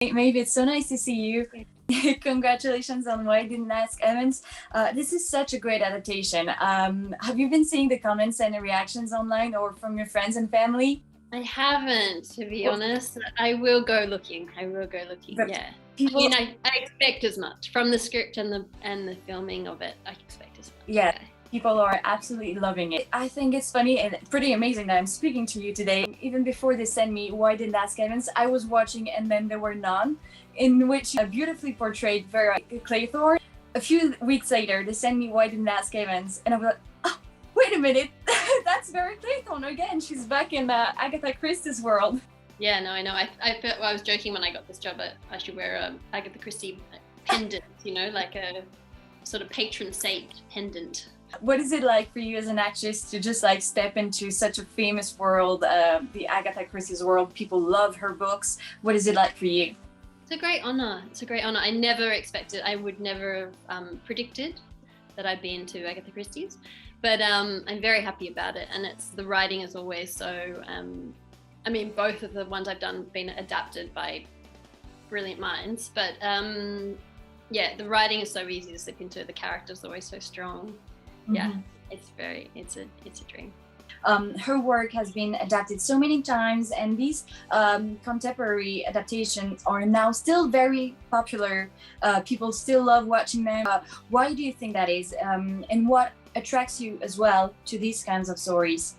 Maybe it's so nice to see you. Congratulations on Why Didn't Ask Evans. This is such a great adaptation. Have you been seeing the comments and the reactions online or from your friends and family? I haven't, to be honest. I will go looking. But yeah. people- I expect as much from the script and the filming of it. I expect as much. Yeah. People are absolutely loving it. I think it's funny and pretty amazing that I'm speaking to you today. Even before they sent me Why Didn't Ask Evans, I was watching And Then There Were None, in which you beautifully portrayed Vera Claythorne. A few weeks later, they sent me Why Didn't Ask Evans, and I was like, oh, wait a minute, that's Vera Claythorne again. She's back in Agatha Christie's world. Yeah, no, I know. I felt, I was joking when I got this job. I should wear a Agatha Christie pendant, like a sort of patron saint pendant. What is it like for you as an actress to just step into such a famous world, the Agatha Christie's world? People love her books. What is it like for you? It's a great honor. I never expected, I would never have predicted that I'd be into Agatha Christie's, but I'm very happy about it. And the writing is always so, both of the ones I've done have been adapted by brilliant minds, but the writing is so easy to slip into. The characters are always so strong. Yeah, it's a dream. Her work has been adapted so many times, and these contemporary adaptations are now still very popular. People still love watching them. Why do you think that is? And what attracts you as well to these kinds of stories?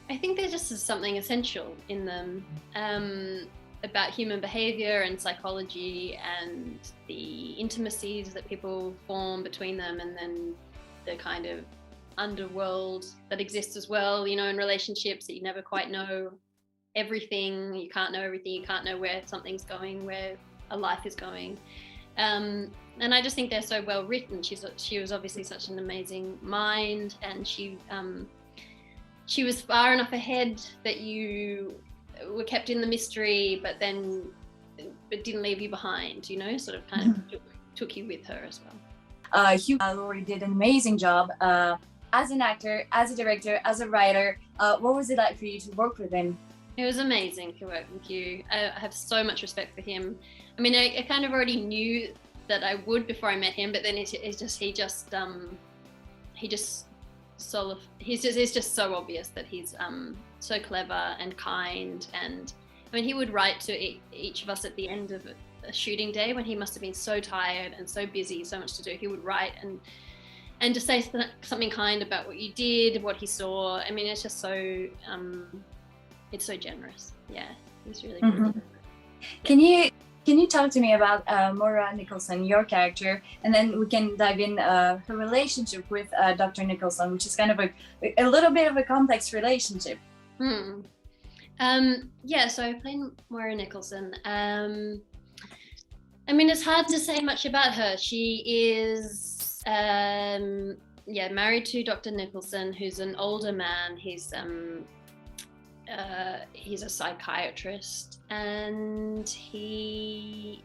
I think there just is something essential in them about human behavior and psychology and the intimacies that people form between them, and then the kind of underworld that exists as well, in relationships, that you never quite know everything. You can't know everything. You can't know where something's going, where a life is going. And I just think they're so well written. She was obviously such an amazing mind, and she was far enough ahead that you were kept in the mystery, but didn't leave you behind, sort of kind of took you with her as well. Hugh Laurie did an amazing job as an actor, as a director, as a writer. What was it like for you to work with him? It was amazing to work with Hugh. I have so much respect for him. I kind of already knew that I would before I met him, but then he's just so obvious that he's so clever and kind. And he would write to each of us at the end of a shooting day when he must have been so tired and so busy, so much to do. He would write and just say something kind about what you did, what he saw. It's just so it's so generous. Yeah, it's really good. Can you talk to me about Maura Nicholson, your character, and then we can dive in her relationship with Dr. Nicholson, which is kind of a little bit of a complex relationship. So I played Maura Nicholson. It's hard to say much about her. She is married to Dr. Nicholson, who's an older man. He's a psychiatrist, and you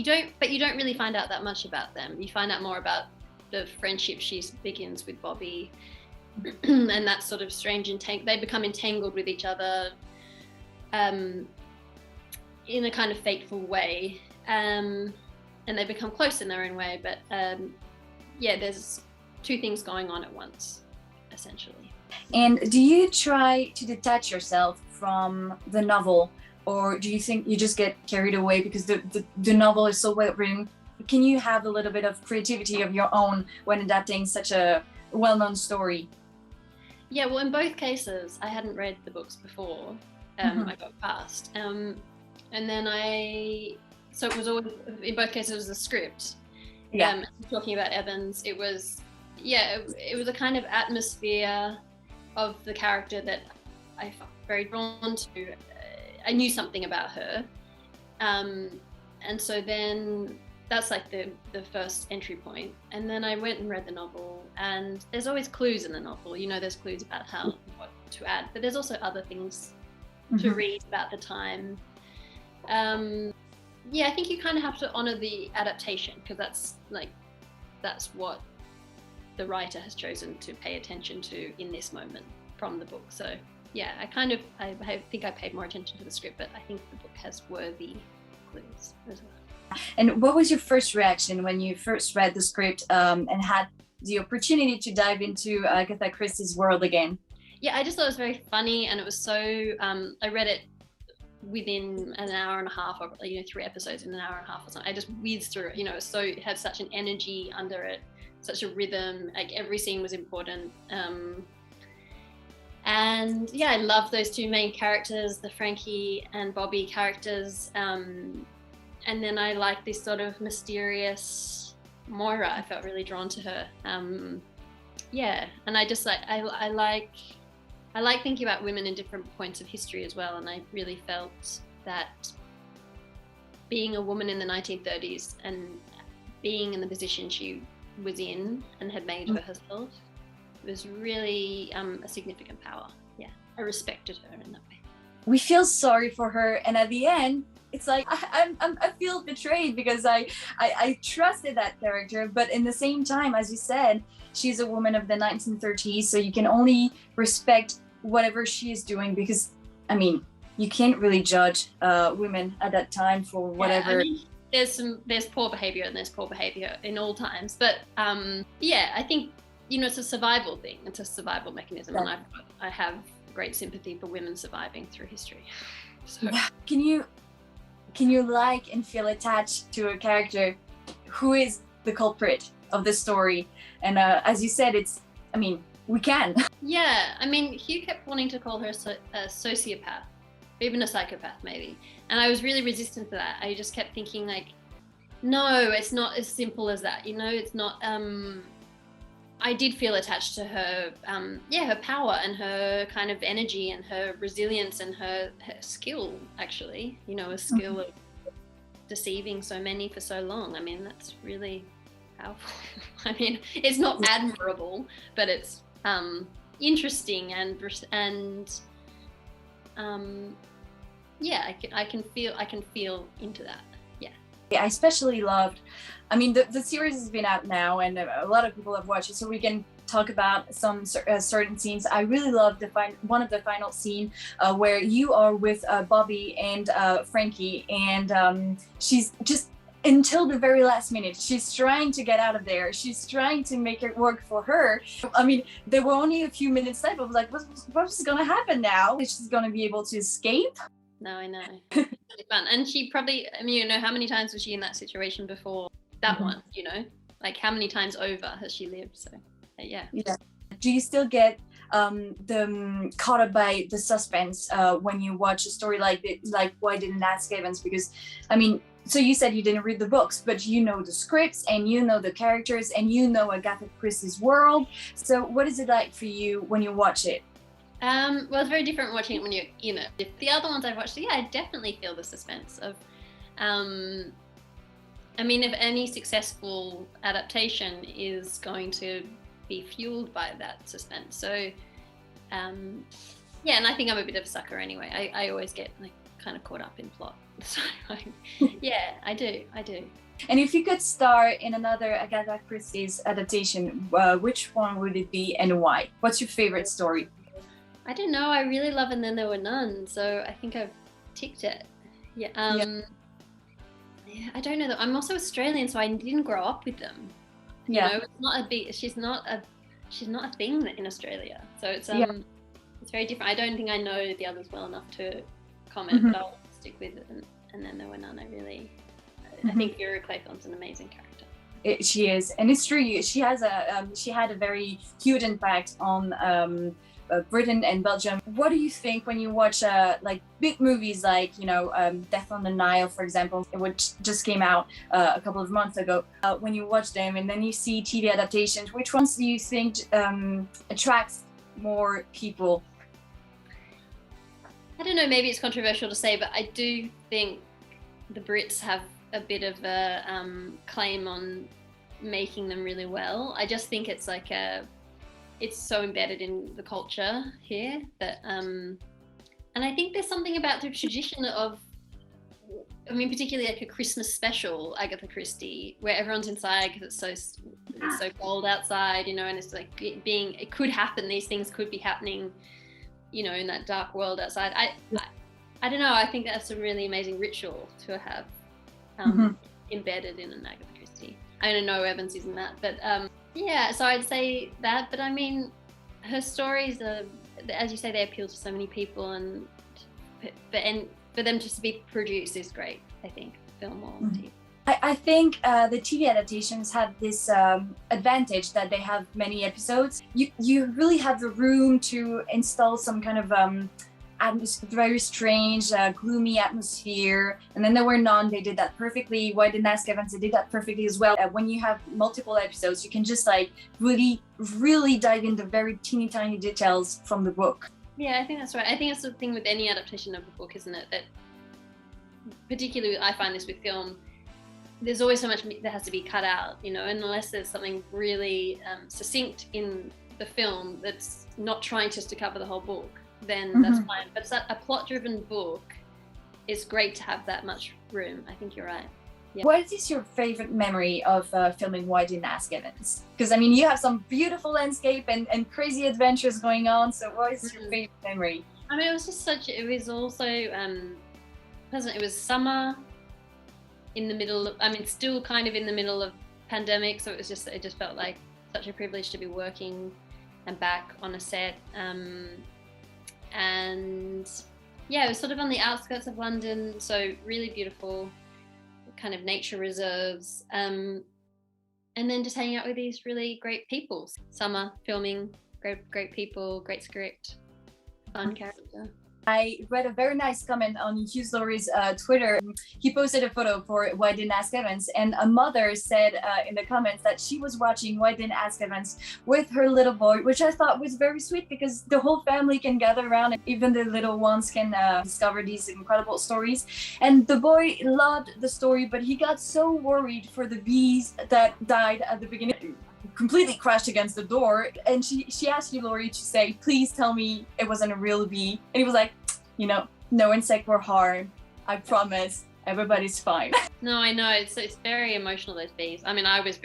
don't really find out that much about them. You find out more about the friendship she begins with Bobby, and that sort of strange they become entangled with each other in a kind of fateful way, and they become close in their own way, but there's two things going on at once, essentially. And do you try to detach yourself from the novel, or do you think you just get carried away because the novel is so well written? Can you have a little bit of creativity of your own when adapting such a well-known story? Yeah, well, in both cases, I hadn't read the books before. I got past, and then so it was always, in both cases, it was the script. Talking about Evans, it was a kind of atmosphere of the character that I felt very drawn to. I knew something about her, and so then that's like the first entry point. And then I went and read the novel, and there's always clues in the novel. There's clues about what to add, but there's also other things to read about the time. I think you kind of have to honor the adaptation, because that's what the writer has chosen to pay attention to in this moment from the book. So I think I paid more attention to the script, but I think the book has worthy clues as well. And what was your first reaction when you first read the script and had the opportunity to dive into Agatha Christie's world again? Yeah, I just thought it was very funny, and it was so, I read it within an hour and a half, or 3 episodes in an hour and a half or something. I just whizzed through it, it had such an energy under it, such a rhythm, like every scene was important. And yeah, I love those two main characters, the Frankie and Bobby characters. And then I like this sort of mysterious Moira. I felt really drawn to her. Yeah, and I just I like thinking about women in different points of history as well. And I really felt that being a woman in the 1930s and being in the position she was in and had made for herself was really a significant power. Yeah, I respected her in that way. We feel sorry for her, and at the end, it's like I feel betrayed because I trusted that character, but in the same time, as you said, she's a woman of the 1930s, so you can only respect whatever she is doing because, I mean, you can't really judge women at that time for whatever. Yeah, I mean, there's poor behavior and there's poor behavior in all times, but yeah, I think it's a survival thing. It's a survival mechanism, and I have great sympathy for women surviving through history. So. Yeah. Can you like and feel attached to a character who is the culprit of the story? And as you said, we can. Yeah, I mean, Hugh kept wanting to call her a sociopath, even a psychopath maybe, and I was really resistant to that. I just kept thinking like, no, it's not as simple as that. It's not. I did feel attached to her, her power and her kind of energy and her resilience and her skill, actually, a skill of deceiving so many for so long. I mean, that's really powerful. I mean, it's not admirable, but it's interesting and yeah, I can feel into that. Yeah, I especially loved, the series has been out now and a lot of people have watched it, so we can talk about some certain scenes. I really loved one of the final scene where you are with Bobby and Frankie, and she's just, until the very last minute, she's trying to get out of there. She's trying to make it work for her. There were only a few minutes left. I was like, what's going to happen now? Is she going to be able to escape? No, I know. It's really fun. And she probably, how many times was she in that situation before that one, Like how many times over has she lived? So, yeah. Do you still get caught up by the suspense when you watch a story like Why Didn't Ask Evans? Because, so you said you didn't read the books, but you know the scripts and you know the characters and you know Agatha Christie's world. So what is it like for you when you watch it? Well, it's very different watching it when you're in it. If the other ones I've watched, yeah, I definitely feel the suspense of, if any successful adaptation is going to be fueled by that suspense. So, yeah, and I think I'm a bit of a sucker anyway. I always get kind of caught up in plot. So, yeah, I do. And if you could star in another Agatha Christie's adaptation, which one would it be and why? What's your favorite story? I don't know. I really love And Then There Were None, so I think I've ticked it. Yeah. Yeah. I don't know. I'm also Australian, so I didn't grow up with them. Yeah. It's not a big. She's not a thing in Australia, so it's it's very different. I don't think I know the others well enough to comment, but I'll stick with it. And Then There Were None. I think Vera Claythorne's an amazing character. She is, and it's true. She had a very huge impact on Britain and Belgium. What do you think when you watch big movies like Death on the Nile, for example, which just came out a couple of months ago? When you watch them and then you see TV adaptations, which ones do you think attracts more people? I don't know, maybe it's controversial to say, but I do think the Brits have a bit of a claim on making them really well. I just think it's it's so embedded in the culture here that, and I think there's something about the tradition of, particularly like a Christmas special, Agatha Christie, where everyone's inside because it's so cold outside, and it's like it could happen. These things could be happening, in that dark world outside. I don't know. I think that's a really amazing ritual to have embedded in an Agatha Christie. I don't know Evans isn't that, but yeah, so I'd say that. But I mean, her stories are, as you say, they appeal to so many people, and for them just to be produced is great, I think, film or TV. I think the TV adaptations have this advantage that they have many episodes. You really have the room to install some kind of very strange, gloomy atmosphere. And then there were None, they did that perfectly. Why Didn't Ask Evans, they did that perfectly as well. When you have multiple episodes, you can just like really dive into very teeny tiny details from the book. Yeah, I think that's right. I think that's the thing with any adaptation of a book, isn't it? That particularly I find this with film, there's always so much that has to be cut out, and unless there's something really succinct in the film that's not trying just to cover the whole book, then that's fine. But a plot-driven book, it's great to have that much room. I think you're right. Yeah. What is your favorite memory of filming Why Didn't Ask Evans? Because I mean, you have some beautiful landscape and crazy adventures going on. So what is your favorite memory? I mean, it was just it was also pleasant. It was summer in the middle of, still kind of in the middle of pandemic. So it just felt like such a privilege to be working and back on a set. And yeah, it was sort of on the outskirts of London. So really beautiful kind of nature reserves. And then just hanging out with these really great people. Summer filming, great people, great script, fun character. I read a very nice comment on Hugh Laurie's Twitter. He posted a photo for Why Didn't Ask Evans, and a mother said in the comments that she was watching Why Didn't Ask Evans with her little boy, which I thought was very sweet because the whole family can gather around and even the little ones can discover these incredible stories. And the boy loved the story, but he got so worried for the bees that died at the beginning. Completely crashed against the door, and she asked Hugh Laurie to say, please tell me it wasn't a real bee. And he was like, no insect were harmed, I promise, everybody's fine. No, I know, it's very emotional, those bees. I mean, I was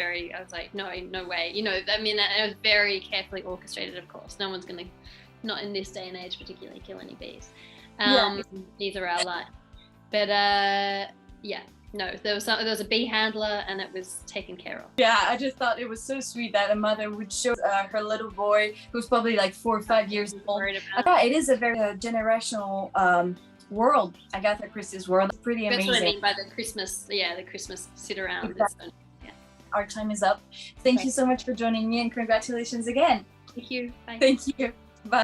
like, no way. It was very carefully orchestrated, of course. No one's gonna, not in this day and age particularly, kill any bees. These are our life. But yeah. No, there was a bee handler and it was taken care of. Yeah, I just thought it was so sweet that a mother would show her little boy, who's probably like 4 or 5 years old. Yeah, it is a very generational world, Agatha Christie's world. It's pretty amazing. That's what I mean by the Christmas sit around. Exactly. Our time is up. Thank you so much for joining me, and congratulations again. Thank you. Bye. Thank you. Bye.